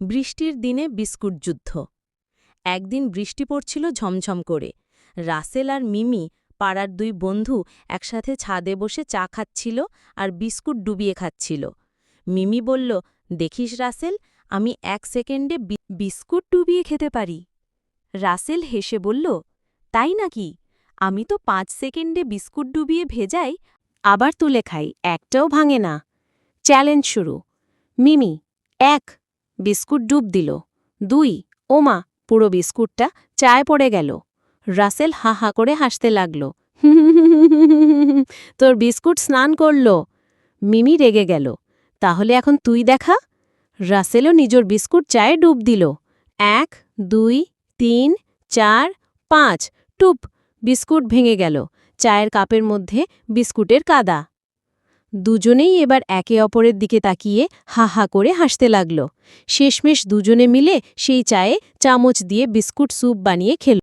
বৃষ্টির দিনে বিস্কুট যুদ্ধ। একদিন বৃষ্টি পড়ছিল ঝমঝম করে। রাসেল আর মিমি, পাড়ার দুই বন্ধু, একসাথে ছাদে বসে চা খাচ্ছিল আর বিস্কুট ডুবিয়ে খাচ্ছিল। মিমি বলল, দেখিস রাসেল, আমি 1 সেকেন্ডে বিস্কুট ডুবিয়ে খেতে পারি। রাসেল হেসে বলল, তাই নাকি? আমি তো 5 সেকেন্ডে বিস্কুট ডুবিয়ে ভেজাই, আবার তুলে খাই, একটাও ভাঙে না। চ্যালেঞ্জ শুরু। মিমি 1, বিস্কুট ডুব দিল। 2, ওমা, পুরো বিস্কুটটা চায়ে পড়ে গেল। রাসেল হা হা করে হাসতে লাগল। তোর বিস্কুট স্নান করল। মিমি রেগে গেল, তাহলে এখন তুই দেখা। রাসেলও নিজের বিস্কুট চায়ে ডুব দিল। 1, 2, 3, 4, 5, টুপ, বিস্কুট ভেঙে গেল। চায়ের কাপের মধ্যে বিস্কুটের কাদা। দুজনেই এবার একে অপরের দিকে তাকিয়ে হা হা করে হাসতে লাগল। শেষমেশ দুজনে মিলে সেই চায়ে চামচ দিয়ে বিস্কুট স্যুপ বানিয়ে খেল।